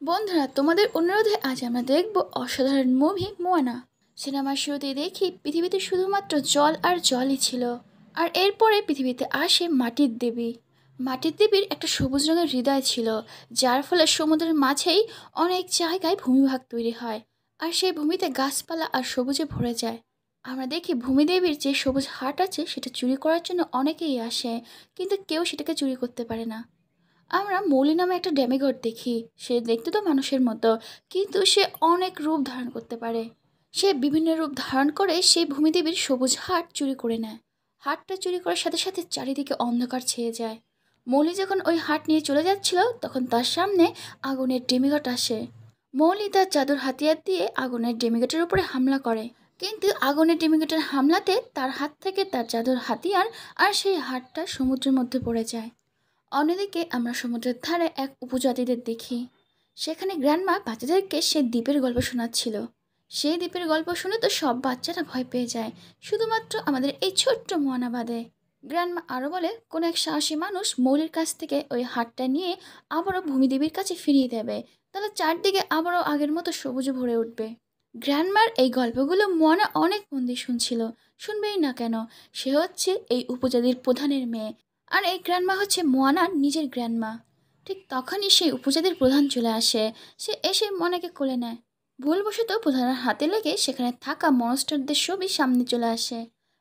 বন্ধুরা, তোমাদের অনুরোধে আজ আমরা দেখব অসাধারণ মুভি মোয়ানা। সিনেমার শুরুতেই দেখি পৃথিবীতে শুধুমাত্র জল আর জলই ছিল, আর এরপরে পৃথিবীতে আসে মাটির দেবী। মাটির দেবীর একটা সবুজ রঙের হৃদয় ছিল, যার ফলে সমুদ্রের মাঝেই অনেক জায়গায় ভূমিভাগ তৈরি হয়, আর সেই ভূমিতে গাছপালা আর সবুজে ভরে যায়। আমরা দেখি ভূমিদেবীর যে সবুজ হাট আছে সেটা চুরি করার জন্য অনেকেই আসে, কিন্তু কেউ সেটাকে চুরি করতে পারে না। আমরা মৌলি নামে একটা ড্যামিগড দেখি। সে দেখতে তো মানুষের মতো, কিন্তু সে অনেক রূপ ধারণ করতে পারে। সে বিভিন্ন রূপ ধারণ করে সেই ভূমিদেবীর সবুজ হাট চুরি করে নেয়। হাটটা চুরি করার সাথে সাথে চারিদিকে অন্ধকার ছেয়ে যায়। মৌলি যখন ওই হাট নিয়ে চলে যাচ্ছিল, তখন তার সামনে আগুনের ডেমিগড আসে। মৌলি তার জাদুর হাতিয়ার দিয়ে আগুনের ডেমিগটের উপরে হামলা করে, কিন্তু আগুনের ডেমিগটের হামলাতে তার হাত থেকে তার জাদুর হাতিয়ার আর সেই হাটটা সমুদ্রের মধ্যে পড়ে যায়। অন্যদিকে আমরা সমুদ্রের ধারে এক উপজাতিদের দেখি। সেখানে গ্র্যান্ডমা বাচ্চাদেরকে সে দ্বীপের গল্প শোনাচ্ছিল। সেই দ্বীপের গল্প শুনে তো সব বাচ্চারা ভয় পেয়ে যায়, শুধুমাত্র আমাদের এই ছোট্ট মোয়ানা বাদে। গ্র্যান্ডমা আরও বলে, কোনো এক সাহসী মানুষ মৌলির কাছ থেকে ওই হাটটা নিয়ে আবারও ভূমিদেবীর কাছে ফিরিয়ে দেবে, তাহলে চারদিকে আবারও আগের মতো সবুজে ভরে উঠবে। গ্র্যান্ডমার এই গল্পগুলো মোয়ানা অনেক মন দিয়ে শুনছিল। শুনবেই না কেন, সে হচ্ছে এই উপজাতির প্রধানের মেয়ে, আর এই গ্র্যান্ডমা হচ্ছে মোয়ানার নিজের গ্র্যান্ডমা। ঠিক তখনই সেই উপজাতির প্রধান চলে আসে। সে এসে মোয়ানাকে কোলে নেয়। ভুলবশত প্রধানের হাতে লেগে সেখানে থাকা মনস্টারদের ছবি সামনে চলে আসে।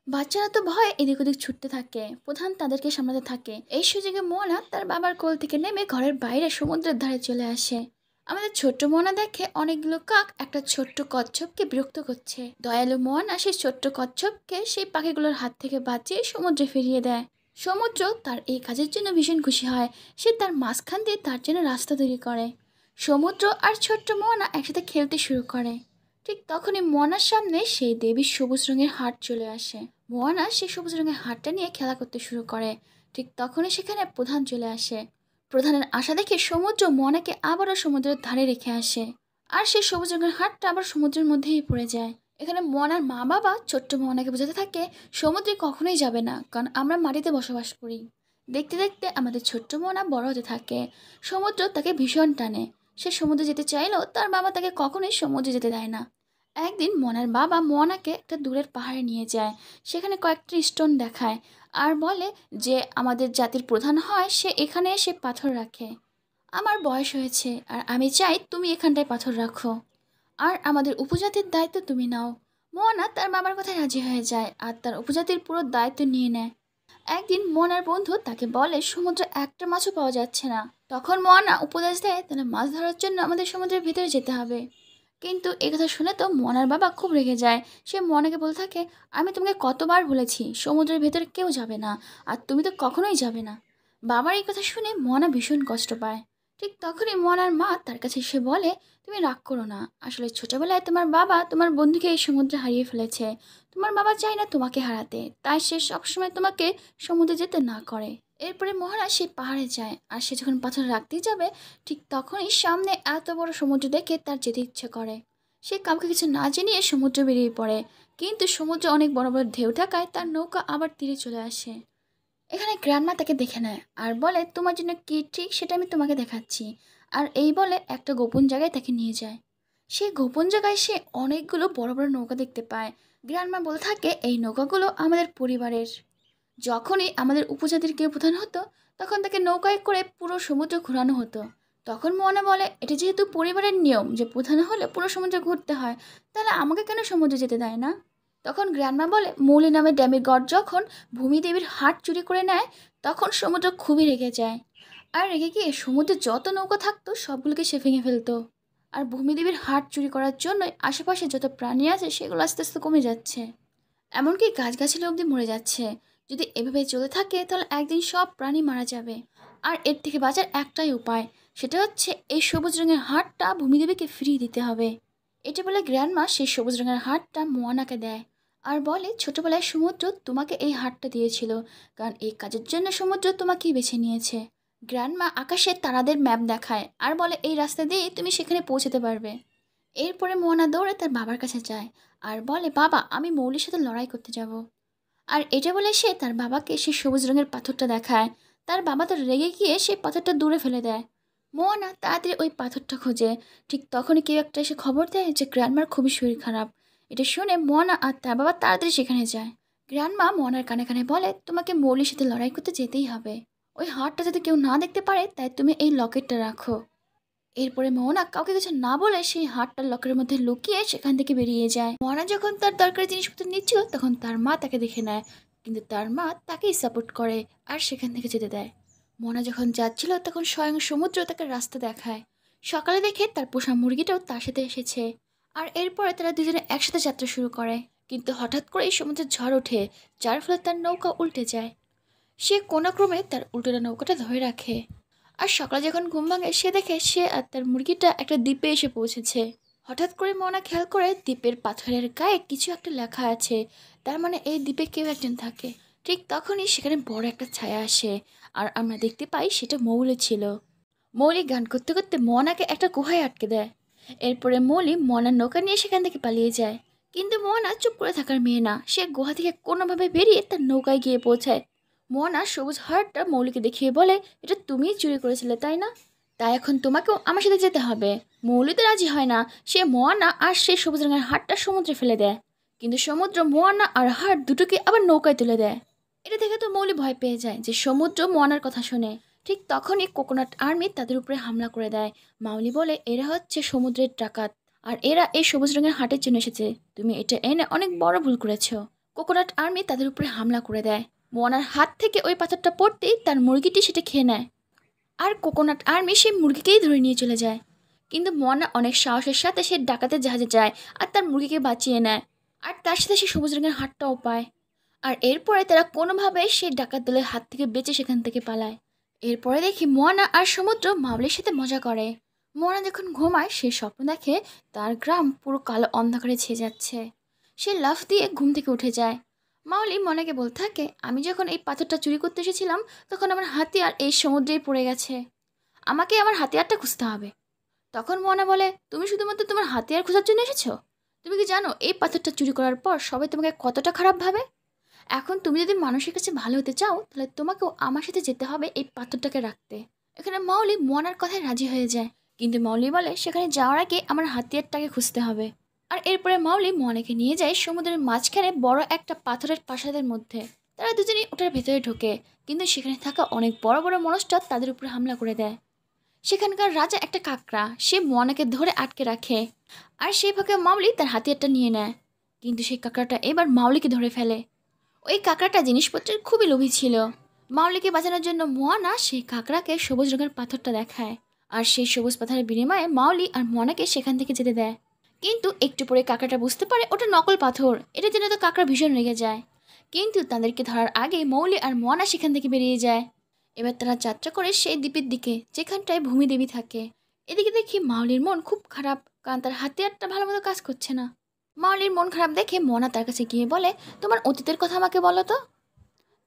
বাচ্চারা তো ভয়ে এদিক ওদিক ছুটতে থাকে, প্রধান তাদেরকে সামলাতে থাকে। এই সুযোগে মোয়ানা তার বাবার কোল থেকে নেমে ঘরের বাইরে সমুদ্রের ধারে চলে আসে। আমাদের ছোট্ট মোয়ানা দেখে অনেকগুলো কাক একটা ছোট্ট কচ্ছপকে বিরক্ত করছে। দয়ালু মোয়ানা সেই ছোট্ট কচ্ছপকে সেই পাখিগুলোর হাত থেকে বাঁচিয়ে সমুদ্রে ফিরিয়ে দেয়। সমুদ্র তার এই কাজের জন্য ভীষণ খুশি হয়। সে তার মাঝখান দিয়ে তার জন্য রাস্তা তৈরি করে। সমুদ্র আর ছোট্ট মোয়ানা একসাথে খেলতে শুরু করে। ঠিক তখনই মোয়ানার সামনে সেই দেবীর সবুজ রঙের হাট চলে আসে। মোয়ানা সেই সবুজ রঙের হাটটা নিয়ে খেলা করতে শুরু করে। ঠিক তখনই সেখানে প্রধান চলে আসে। প্রধানের আশা দেখে সমুদ্র মোয়ানাকে আবারও সমুদ্রের ধারে রেখে আসে, আর সেই সবুজ রঙের হাটটা আবার সমুদ্রের মধ্যেই পড়ে যায়। এখানে মোয়ানার মা বাবা ছোট্ট মোয়ানাকে বোঝাতে থাকে, সমুদ্রে কখনোই যাবে না, কারণ আমরা মাটিতে বসবাস করি। দেখতে দেখতে আমাদের ছোট্ট মোয়ানা বড় হতে থাকে। সমুদ্র তাকে ভীষণ টানে। সে সমুদ্রে যেতে চাইলেও তার বাবা তাকে কখনোই সমুদ্রে যেতে দেয় না। একদিন মোয়ানার বাবা মোয়ানাকে একটা দূরের পাহাড়ে নিয়ে যায়। সেখানে কয়েকটা স্টোন দেখায়, আর বলে যে আমাদের জাতির প্রধান হয় সে এখানে এসে পাথর রাখে। আমার বয়স হয়েছে, আর আমি চাই তুমি এখানটায় পাথর রাখো, আর আমাদের উপজাতির দায়িত্ব তুমি নাও। মোয়ানা তার বাবার কথায় রাজি হয়ে যায়, আর তার উপজাতির পুরো দায়িত্ব নিয়ে নেয়। একদিন মোয়ানার বন্ধু তাকে বলে সমুদ্রে একটা মাছও পাওয়া যাচ্ছে না। তখন মোয়ানা উপদেশ দেয়, তাহলে মাছ ধরার জন্য আমাদের সমুদ্রের ভিতরে যেতে হবে। কিন্তু কথা শুনে তো মোয়ানার বাবা খুব রেগে যায়। সে মোয়ানাকে বলতে থাকে, আমি তোমাকে কতবার বলেছি সমুদ্রের ভেতরে কেউ যাবে না, আর তুমি তো কখনোই যাবে না। বাবার এই কথা শুনে মোয়ানা ভীষণ কষ্ট পায়। ঠিক তখনই মোয়ানার মা তার কাছে এসে বলে, তুমি রাগ করো না, আসলে ছোটবেলায় তোমার বাবা তোমার বন্ধুকে এই সমুদ্রে হারিয়ে ফেলেছে। তোমার বাবা চায় না তোমাকে হারাতে, তাই সে সবসময় তোমাকে সমুদ্রে যেতে না করে। এরপরে মহারাজ সেই পাহাড়ে যায়, আর সে যখন পাথর রাখতেই যাবে, ঠিক তখনই সামনে এত বড় সমুদ্র দেখে তার যেতে ইচ্ছে করে। সে কাউকে কিছু না জানিয়ে সমুদ্রে বেরিয়ে পড়ে, কিন্তু সমুদ্রে অনেক বড় বড় ঢেউ থাকায় তার নৌকা আবার তীরে চলে আসে। এখানে গ্র্যান্ডমা তাকে দেখে নেয় আর বলে, তোমার জন্য কি ঠিক সেটা আমি তোমাকে দেখাচ্ছি। আর এই বলে একটা গোপন জায়গায় তাকে নিয়ে যায়। সেই গোপন জায়গায় সে অনেকগুলো বড় বড় নৌকা দেখতে পায়। গ্র্যান্ডমা বলে থাকে, এই নৌকাগুলো আমাদের পরিবারের। যখনই আমাদের উপজাতির কেউ প্রধান হতো, তখন তাকে নৌকায় করে পুরো সমুদ্র ঘোরানো হতো। তখন মোয়ানা বলে, এটা যেহেতু পরিবারের নিয়ম যে প্রধান হলে পুরো সমুদ্র ঘুরতে হয়, তাহলে আমাকে কেন সমুদ্রে যেতে দেয় না? তখন গ্র্যান্ডমা বলে, মৌলি নামে ড্যামিগড যখন ভূমিদেবীর হাট চুরি করে নেয়, তখন সমুদ্র খুবই রেগে যায়। আর রেগে গিয়ে সমুদ্রে যত নৌকা থাকতো সবগুলোকে সে ভেঙে ফেলতো। আর ভূমিদেবীর হাট চুরি করার জন্যই আশেপাশে যত প্রাণী আছে সেগুলো আস্তে আস্তে কমে যাচ্ছে, এমনকি গাছগাছালি অবধি মরে যাচ্ছে। যদি এভাবে চলে থাকে তাহলে একদিন সব প্রাণী মারা যাবে। আর এর থেকে বাঁচার একটাই উপায়, সেটা হচ্ছে এই সবুজ রঙের হাটটা ভূমিদেবীকে ফিরিয়ে দিতে হবে। এটা বলে গ্র্যান্ডমা সেই সবুজ রঙের হাটটা মোয়ানাকে দেয়, আর বলে, ছোটবেলায় সমুদ্র তোমাকে এই হাটটা দিয়েছিল, কারণ এই কাজের জন্য সমুদ্র তোমাকেই বেছে নিয়েছে। গ্র্যান্ডমা আকাশে তারাদের ম্যাপ দেখায় আর বলে, এই রাস্তা দিয়ে তুমি সেখানে পৌঁছাতে পারবে। এরপরে মোয়ানা দৌড়ে তার বাবার কাছে যায় আর বলে, বাবা আমি মৌলির সাথে লড়াই করতে যাব। আর এটা বলে সে তার বাবাকে সেই সবুজ রঙের পাথরটা দেখায়। তার বাবা তো রেগে গিয়ে সেই পাথরটা দূরে ফেলে দেয়। মোয়ানা তাড়াতাড়ি ওই পাথরটা খোঁজে। ঠিক তখনই কেউ একটা এসে খবর দেয় যে গ্র্যান্ডমার খুবই শরীর খারাপ। এটা শুনে মোয়ানা আর তার বাবা তাড়াতাড়ি সেখানে যায়। গ্র্যান্ডমা মোয়ানার কানে কানে বলে, তোমাকে মৌলির সাথে লড়াই করতে যেতেই হবে। ওই হারটা যাতে কেউ না দেখতে পারে তাই তুমি এই লকেটটা রাখো। এরপরে মোহনা কাউকে কিছু না বলে সেই হারটা লকের মধ্যে লুকিয়ে সেখান থেকে বেরিয়ে যায়। মোহনা যখন তার দরকারি জিনিসপত্র নিচ্ছিল তখন তার মা তাকে দেখে নেয়, কিন্তু তার মা তাকেই সাপোর্ট করে আর সেখান থেকে যেতে দেয়। মোহনা যখন যাচ্ছিল তখন স্বয়ং সমুদ্র তাকে রাস্তা দেখায়। সকালে দেখে তার পোষা মুরগিটাও তার সাথে এসেছে। আর এরপরে তারা দুজনে একসাথে যাত্রা শুরু করে। কিন্তু হঠাৎ করেই সমুদ্রের ঝড় ওঠে, যার ফলে তার নৌকা উল্টে যায়। সে কোনোক্রমে তার উল্টোটা নৌকাটা ধরে রাখে। আর সকালে যখন ঘুম ভাঙে সে দেখে সে আর তার মুরগিটা একটা দ্বীপে এসে পৌঁছেছে। হঠাৎ করে মোনা খেয়াল করে দ্বীপের পাথরের গায়ে কিছু একটা লেখা আছে, তার মানে এই দ্বীপে কেউ একজন থাকে। ঠিক তখনই সেখানে বড় একটা ছায়া আসে আর আমরা দেখতে পাই সেটা মৌলি ছিল। মৌলি গান করতে করতে মোনাকে একটা গুহায় আটকে দেয়। এরপরে মৌলি মোনার নৌকা নিয়ে সেখান থেকে পালিয়ে যায়। কিন্তু মোনা চুপ করে থাকার মেয়ে না, সে গুহা থেকে কোনোভাবে বেরিয়ে তার নৌকায় গিয়ে পৌঁছায়। মোনা সবুজ হারটা মৌলিকে দেখিয়ে বলে, এটা তুমিই চুরি করেছিলে তাই না? তাই এখন তোমাকেও আমার সাথে যেতে হবে। মৌলি তো রাজি হয় না, সে মোয়ানা আর সেই সবুজ রঙের হারটা সমুদ্রে ফেলে দেয়। কিন্তু সমুদ্র মোয়ানা আর হার দুটোকে আবার নৌকায় তুলে দেয়। এটা দেখে তো মৌলি ভয় পেয়ে যায় যে সমুদ্র মোয়ানার কথা শোনে। ঠিক তখনই কোকোনাট আর্মি তাদের উপরে হামলা করে দেয়। মাউলি বলে, এরা হচ্ছে সমুদ্রের ডাকাত আর এরা এই সবুজ রঙের হাটের জন্য এসেছে। তুমি এটা এনে অনেক বড় ভুল করেছো। কোকোনাট আর্মি তাদের উপরে হামলা করে দেয়। মোয়ানার হাত থেকে ওই পাথরটা পড়তেই তার মুরগিটি সেটা খেয়ে নেয়। আর কোকোনাট আর্মি সেই মুরগিকেই ধরে নিয়ে চলে যায়। কিন্তু মোয়ানা অনেক সাহসের সাথে সে ডাকাতের জাহাজে যায় আর তার মুরগিকে বাঁচিয়ে নেয়। আর তার সাথে সে সবুজ রঙের হাটটাও পায়। আর এরপরে তারা কোনোভাবে সেই ডাকাত দলের হাত থেকে বেঁচে সেখান থেকে পালায়। এরপরে দেখি মোয়ানা আর সমুদ্র মাউলির সাথে মজা করে। মোয়ানা যখন ঘুমায় সে স্বপ্ন দেখে তার গ্রাম পুরো কালো অন্ধকারে ছেয়ে যাচ্ছে। সে লাফ দিয়ে ঘুম থেকে উঠে যায়। মাউলি মনাকে বলতে থাকে, আমি যখন এই পাথরটা চুরি করতে এসেছিলাম তখন আমার হাতিয়ার এই সমুদ্রেই পড়ে গেছে, আমাকে আমার হাতিয়ারটা খুঁজতে হবে। তখন মোয়ানা বলে, তুমি শুধুমাত্র তোমার হাতিয়ার খোঁজার জন্য এসেছো? তুমি কি জানো এই পাথরটা চুরি করার পর সবাই তোমাকে কতটা খারাপ ভাবে? এখন তুমি যদি মানুষের কাছে ভালো হতে চাও তাহলে তোমাকেও আমার সাথে যেতে হবে এই পাথরটাকে রাখতে। এখানে মাউলি মোয়ানার কথায় রাজি হয়ে যায়, কিন্তু মাউলি বলে সেখানে যাওয়ার আগে আমার হাতিয়ারটাকে খুঁজতে হবে। আর এরপরে মাউলি মোয়ানাকে নিয়ে যায় সমুদ্রের মাঝখানে বড় একটা পাথরের প্রাসাদের মধ্যে। তারা দুজনেই ওটার ভেতরে ঢোকে, কিন্তু সেখানে থাকা অনেক বড় বড় মনস্টার তাদের উপরে হামলা করে দেয়। সেখানকার রাজা একটা কাকড়া, সে মোয়ানাকে ধরে আটকে রাখে। আর সেই ফাঁকে মাউলি তার হাতিয়ারটা নিয়ে নেয়, কিন্তু সেই কাকড়াটা এবার মাউলিকে ধরে ফেলে। ওই কাঁকড়াটা জিনিসপত্রের খুবই লোভী ছিল। মাউলিকে বাঁচানোর জন্য মোয়ানা সেই কাঁকড়াকে সবুজ রঙের পাথরটা দেখায়। আর সেই সবুজ পাথরের বিনিময়ে মাউলি আর মোয়ানাকে সেখান থেকে যেতে দেয়। কিন্তু একটু পরে কাঁকড়াটা বুঝতে পারে ওটা নকল পাথর। এটা জেনে তো কাঁকড়া ভীষণ রেগে যায়। কিন্তু তাদেরকে ধরার আগে মৌলি আর মোয়ানা সেখান থেকে বেরিয়ে যায়। এবার তারা যাত্রা করে সেই দ্বীপের দিকে যেখানটায় ভূমিদেবী থাকে। এদিকে দেখি মাউলির মন খুব খারাপ, কারণ তার হাতিয়ারটা ভালো মতো কাজ করছে না। মাউলির মন খারাপ দেখে মোনা তার কাছে গিয়ে বলে, তোমার অতীতের কথা আমাকে বলো তো।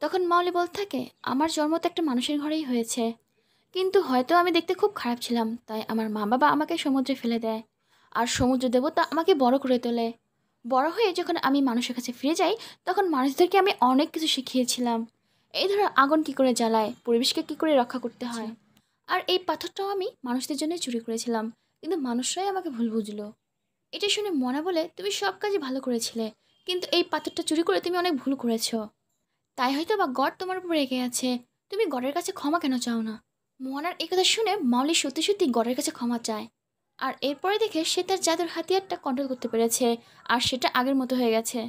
তখন মাউলি বলতে থাকে, আমার জন্ম তো একটা মানুষের ঘরেই হয়েছে, কিন্তু হয়তো আমি দেখতে খুব খারাপ ছিলাম, তাই আমার মা বাবা আমাকে সমুদ্রে ফেলে দেয়। আর সমুদ্র দেবতা আমাকে বড় করে তোলে। বড় হয়ে যখন আমি মানুষের কাছে ফিরে যাই তখন মানুষদেরকে আমি অনেক কিছু শিখিয়েছিলাম। এই ধরো আগুন কী করে জ্বালায়, পরিবেশকে কী করে রক্ষা করতে হয়। আর এই পাথরটাও আমি মানুষদের জন্যই চুরি করেছিলাম, কিন্তু মানুষরাই আমাকে ভুল বুঝলো। এটা শুনে মনা বলে, তুমি সব কাজই ভালো করেছিলে, কিন্তু এই পাথরটা চুরি করে তুমি অনেক ভুল করেছো। তাই হয়তো বা গড তোমার উপর রেগে আছে। তুমি গডের কাছে ক্ষমা কেন চাও না? মনার এই কথা শুনে মাউলি সত্যি সত্যি গডের কাছে ক্ষমা চায়। আর এরপরে দেখে সে তার জাদুর হাতিয়ারটা কন্ট্রোল করতে পেরেছে আর সেটা আগের মতো হয়ে গেছে।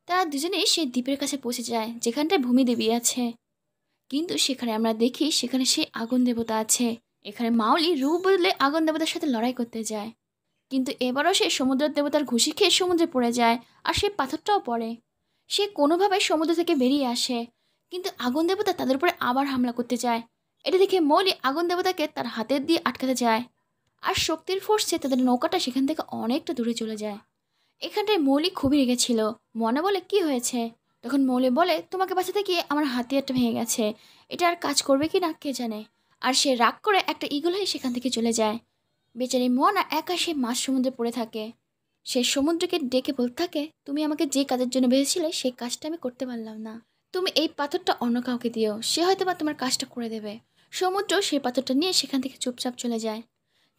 তারা দুজনেই সেই দ্বীপের কাছে পৌঁছে যায় যেখানটায় ভূমিদেবী আছে। কিন্তু সেখানে আমরা দেখি সেখানে সেই আগুন দেবতা আছে। এখানে মাউলি রূপ বদলে আগুন দেবতার সাথে লড়াই করতে যায়, কিন্তু এবারও সে সমুদ্রের দেবতার ঘুষি খেয়ে সমুদ্রে পড়ে যায় আর সেই পাথরটাও পড়ে। সে কোনোভাবে সমুদ্র থেকে বেরিয়ে আসে, কিন্তু আগুন দেবতা তাদের উপরে আবার হামলা করতে চায়। এটা দেখে মৌলি আগুন দেবতাকে তার হাতের দিয়ে আটকাতে যায় আর শক্তির ফোর্সে তাদের নৌকাটা সেখান থেকে অনেকটা দূরে চলে যায়। এখানটায় মৌলি খুবই রেগেছিল। মনে বলে, কি হয়েছে? তখন মৌলি বলে, তোমাকে বাঁচাতে গিয়ে আমার হাতিয়ারটা ভেঙে গেছে, এটা আর কাজ করবে কি না কে জানে। আর সে রাগ করে একটা ঈগল হয়ে সেখান থেকে চলে যায়। বেচারি মনা একা সে মাঝ সমুদ্রে পড়ে থাকে। সে সমুদ্রকে ডেকে বলতে থাকে, তুমি আমাকে যে কাজের জন্য বেঁধেছিলে সেই কাজটা আমি করতে পারলাম না, তুমি এই পাথরটা অন্য কাউকে দিও, সে হয়তো বা তোমার কাজটা করে দেবে। সমুদ্র সেই পাথরটা নিয়ে সেখান থেকে চুপচাপ চলে যায়।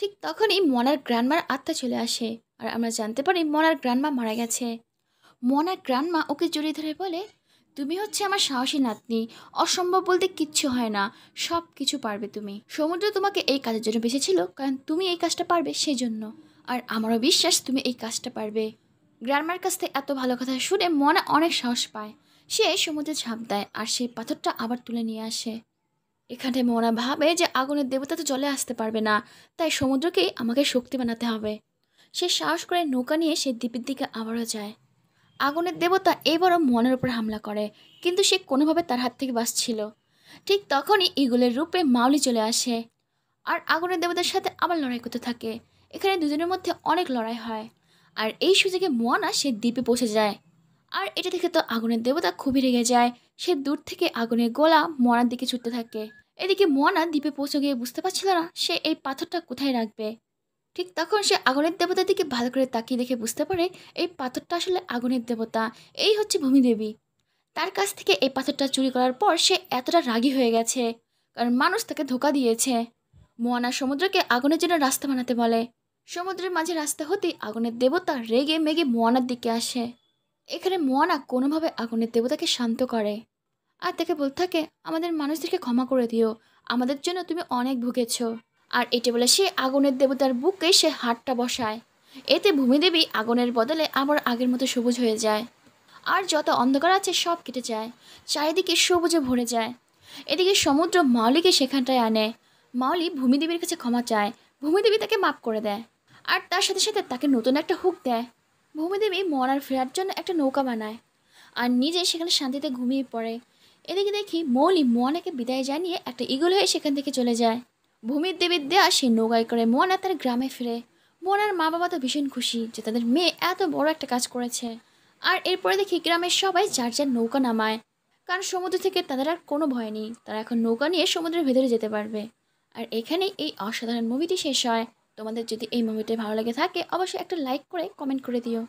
ঠিক তখনই মনার গ্র্যান্ডমার আত্মা চলে আসে, আর আমরা জানতে পারি মনার গ্র্যান্ডমা মারা গেছে। মনার গ্র্যান্ডমা ওকে জড়িয়ে ধরে বলে, তুমি হচ্ছে আমার সাহসী নাতনি, অসম্ভব বলতে কিচ্ছু হয় না, সব কিছু পারবে তুমি। সমুদ্র তোমাকে এই কাজের জন্য বেঁচেছিল, কারণ তুমি এই কাজটা পারবে সেই জন্য। আর আমারও বিশ্বাস তুমি এই কাজটা পারবে। গ্র্যান্ডমার কাছ থেকে এত ভালো কথা শুনে মনা অনেক সাহস পায়। সে সমুদ্রে ঝাঁপ দেয় আর সেই পাথরটা আবার তুলে নিয়ে আসে। এখানে মোনা ভাবে যে আগুনের দেবতা তো জলে আসতে পারবে না, তাই সমুদ্রকেই আমাকে শক্তি বানাতে হবে। সে সাহস করে নৌকা নিয়ে সে দ্বীপের দিকে আবারও যায়। আগুনের দেবতা এবারও মনের উপর হামলা করে, কিন্তু সে কোনোভাবে তার হাত থেকে বাঁচছিল। ঠিক তখনই ঈগলের রূপে মাউলি চলে আসে আর আগুনের দেবতার সাথে আবার লড়াই করতে থাকে। এখানে দুজনের মধ্যে অনেক লড়াই হয়, আর এই সুযোগে মোয়ানা সে দ্বীপে পৌঁছে যায়। আর এটা দেখে তো আগুনের দেবতা খুবই রেগে যায়। সে দূর থেকে আগুনের গোলা মোয়ানার দিকে ছুটতে থাকে। এদিকে মোয়ানা দ্বীপে পৌঁছে গিয়ে বুঝতে পারছিল না সে এই পাথরটা কোথায় রাখবে। ঠিক তখন সে আগুনের দেবতার দিকে ভালো করে তাকিয়ে দেখে বুঝতে পারে এই পাথরটা আসলে আগুনের দেবতা, এই হচ্ছে ভূমিদেবী। তার কাছ থেকে এই পাথরটা চুরি করার পর সে এতটা রাগী হয়ে গেছে, কারণ মানুষ তাকে ধোঁকা দিয়েছে। মোয়ানা সমুদ্রকে আগুনের জন্য রাস্তা বানাতে বলে। সমুদ্রের মাঝে রাস্তা হতেই আগুনের দেবতা রেগে মেগে মোয়ানার দিকে আসে। এখানে মোয়ানা কোনোভাবে আগুনের দেবতাকে শান্ত করে আর তাকে বলতে থাকে, আমাদের মানুষদেরকে ক্ষমা করে দিও, আমাদের জন্য তুমি অনেক ভুগেছ। আর এটা বলে সে আগুনের দেবতার বুকে সে হাতটা বসায়। এতে ভূমিদেবী আগুনের বদলে আবার আগের মতো সবুজ হয়ে যায়, আর যত অন্ধকার আছে সব কেটে যায়, চারিদিকে সবুজে ভরে যায়। এদিকে সমুদ্র মাউলিকে সেখানটায় আনে। মাউলি ভূমিদেবীর কাছে ক্ষমা চায়, ভূমিদেবী তাকে মাফ করে দেয়, আর তার সাথে সাথে তাকে নতুন একটা হুক দেয়। ভূমিদেবী মরার ফেরার জন্য একটা নৌকা বানায় আর নিজে সেখানে শান্তিতে ঘুমিয়ে পড়ে। এদিকে দেখি মৌলি মোয়ানাকে বিদায় জানিয়ে একটা ঈগল হয়ে সেখান থেকে চলে যায়। ভূমির দেবীর দেয়া সেই নৌকায় করে মোয়ানা তার গ্রামে ফিরে। মোয়ানার মা বাবা তো ভীষণ খুশি যে তাদের মেয়ে এত বড় একটা কাজ করেছে। আর এরপরে দেখি গ্রামের সবাই যার যার নৌকা নামায়, কারণ সমুদ্র থেকে তাদের আর কোনো ভয় নেই, তারা এখন নৌকা নিয়ে সমুদ্রের ভেতরে যেতে পারবে। আর এখানেই এই অসাধারণ মুভিটি শেষ হয়। তোমাদের যদি এই মুভিটি ভালো লেগে থাকে অবশ্যই একটা লাইক করে কমেন্ট করে দিও।